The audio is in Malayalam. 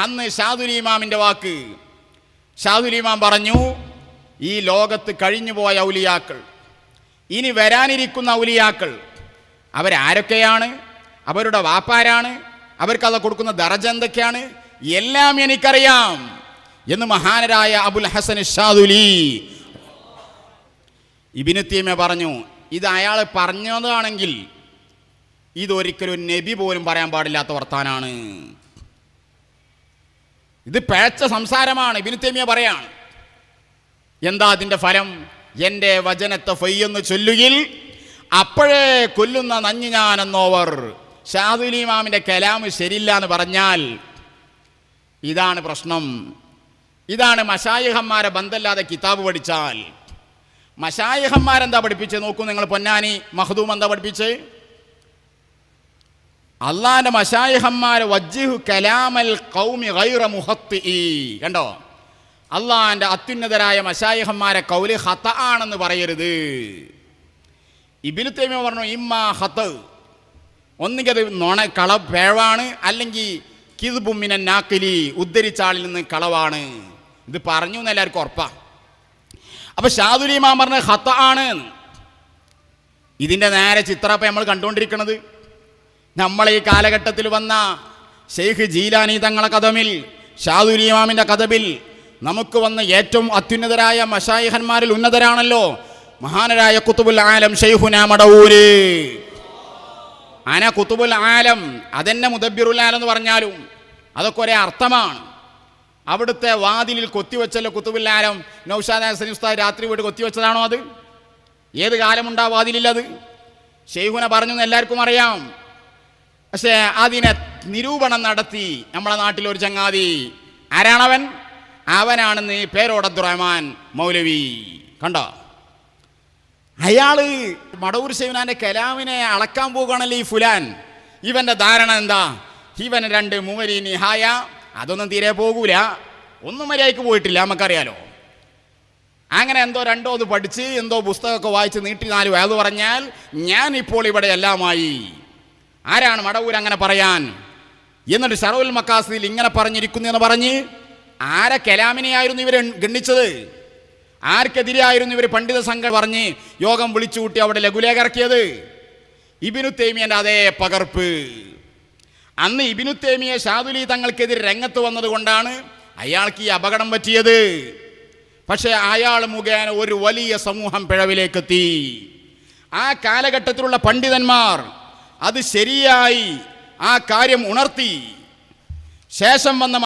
അന്ന് ഷാദുൽ ഇമാമിൻ്റെ വാക്ക്. ഷാദുൽ ഇമാം പറഞ്ഞു, ഈ ലോകത്ത് കഴിഞ്ഞുപോയ ഔലിയാക്കൾ, ഇനി വരാനിരിക്കുന്ന ഔലിയാക്കൾ അവരാരൊക്കെയാണ്, അവരുടെ വാപ്പാരാണ്, അവർക്കത് കൊടുക്കുന്ന ദറജ എന്തൊക്കെയാണ്, എല്ലാം എനിക്കറിയാം എന്ന് മഹാനരായ അബുൽ ഹസൻ ഷാദുലി ഇബ്നു തൈമിയ്യ പറഞ്ഞു. ഇത് അയാൾ പറഞ്ഞതാണെങ്കിൽ ഇതൊരിക്കലും നബി പോലും പറയാൻ പാടില്ലാത്ത വർത്താനാണ്. ഇത് പിഴച്ച സംസാരമാണ്. ഇബ്നു തൈമിയ്യ പറയാണ്, എന്താ അതിൻ്റെ ഫലം? എൻ്റെ വചനത്തെ ഫയ്യെന്ന് ചൊല്ലുകിൽ അപ്പോഴേ കൊല്ലുന്ന നഞ്ഞു ഞാനെന്നോവർ. ഷാദുൽ ഇമാമിൻ്റെ കലാം ശരിയില്ല എന്ന് പറഞ്ഞാൽ ഇതാണ് പ്രശ്നം. ഇതാണ് മശായിഖന്മാരെ ബന്ധമില്ലാതെ കിതാബ് പഠിച്ചാൽ. മശായിഖന്മാരെന്താ പഠിപ്പിച്ചത് നോക്കൂ നിങ്ങൾ. പൊന്നാനി മഖ്ദൂം എന്താ പഠിപ്പിച്ചത്? അള്ളാന്റെ മശായിഖന്മാരെ വജ്ജിഹു കലാമൽ ഖൗമി ഗൈറ മുഖത്തിഇ. കണ്ടോ, അള്ളാന്റെ അത്യുന്നതരായ മശായിഖന്മാരെ കൗല് ഖത ആണെന്ന് പറയരുത്. ഇബ്നു തൈമിയ്യ പറഞ്ഞു, ഇമ്മാ ഖത, ഒന്നുകിൽ അത് നുണ പിഴവാണ്, അല്ലെങ്കിൽ കിദ്ബും മിനൻ നാഖിലി, ഉദ്ധരിച്ച ആളിൽ നിന്ന് കളവാണ്. ഇത് പറഞ്ഞു എന്ന് എല്ലാവർക്കും ഉറപ്പാ. അപ്പൊ ഷാദുൽ ഇമാം പറഞ്ഞ ഖത ആണ്. ഇതിൻ്റെ നേരെ ചിത്രം ഇപ്പം നമ്മൾ കണ്ടുകൊണ്ടിരിക്കുന്നത്. നമ്മളെ ഈ കാലഘട്ടത്തിൽ വന്ന ഷെയ്ഖ് ജീലാനി തങ്ങളെ കദമിൽ, ഷാദുൽ ഇമാമിൻ്റെ കദബിൽ നമുക്ക് വന്ന ഏറ്റവും അത്യുന്നതരായ മശായിഖന്മാരിൽ ഉന്നതരാണല്ലോ മഹാനരായ ഖുതുബുൽ ആലം ഷെയ്ഖുനാ മടവൂര്. ആന ഖുതുബുൽ ആലം, അതെന്നെ മുദബ്ബിറുൽ ആലം എന്ന് പറഞ്ഞാലും അതൊക്കെ ഒരേ അർത്ഥമാണ്. അവിടുത്തെ വാതിലിൽ കൊത്തിവെച്ചല്ലോ ഖുതുബുൽ ആലം. നൗഷാദ് ഹസനി ഉസ്താദ് രാത്രി പോയിട്ട് കൊത്തിവെച്ചതാണോ അത്? ഏത് കാലമുണ്ടാ വാതിലില്ലത്? ഷെയ്ഖുന പറഞ്ഞു എന്ന് എല്ലാവർക്കും അറിയാം. പക്ഷേ അതിനെ നിരൂപണം നടത്തി നമ്മളെ നാട്ടിലൊരു ചങ്ങാതി. ആരാണവൻ? അവനാണെന്ന് പേരോട് അബ്ദുറഹ്മാൻ മൗലവി. കണ്ടോ, അയാള് മടവൂർ ശൈഖുനാന്റെ കലാമിനെ അളക്കാൻ പോകുകയാണല്ലോ ഈ ഫുലാൻ. ഇവന്റെ ധാരണ എന്താ? ഇവൻ 2 മൂവരി നിഹായ അതൊന്നും തീരെ പോകൂല, ഒന്നും മര്യാദയ്ക്ക് പോയിട്ടില്ല, നമുക്കറിയാലോ. അങ്ങനെ എന്തോ 2 അത് പഠിച്ച് എന്തോ പുസ്തകമൊക്കെ വായിച്ച് നീട്ടി 4 വേദ പറഞ്ഞാൽ ഞാൻ ഇപ്പോൾ ഇവിടെ എല്ലാമായി. ആരാണ് മടവൂർ അങ്ങനെ പറയാൻ? എന്നിട്ട് ശറഉൽ മഖാസിദിൽ ഇങ്ങനെ പറഞ്ഞിരിക്കുന്നു എന്ന് പറഞ്ഞ് ആരെ കലാമിനെയായിരുന്നു ഇവർ ഗണ്ണിച്ചത്? ആർക്കെതിരെയായിരുന്നു ഇവർ പണ്ഡിത സംഘം പറഞ്ഞ് യോഗം വിളിച്ചു കൂട്ടി അവിടെ ലഘുലേഖ ഇറക്കിയത്? ഇബ്നു തൈമിയ്യന്റെ അതേ പകർപ്പ്. അന്ന് ഇബ്നു തൈമിയ്യ ഷാദുലി തങ്ങൾക്കെതിരെ രംഗത്ത് വന്നത് കൊണ്ടാണ് അയാൾക്ക് ഈ അപകടം പറ്റിയത്. പക്ഷേ അയാൾ മുഖേന ഒരു വലിയ സമൂഹം പിഴവിലേക്കെത്തി. ആ കാലഘട്ടത്തിലുള്ള പണ്ഡിതന്മാർ അത് ശരിയായി ആ കാര്യം ഉണർത്തി. ശേഷം വന്ന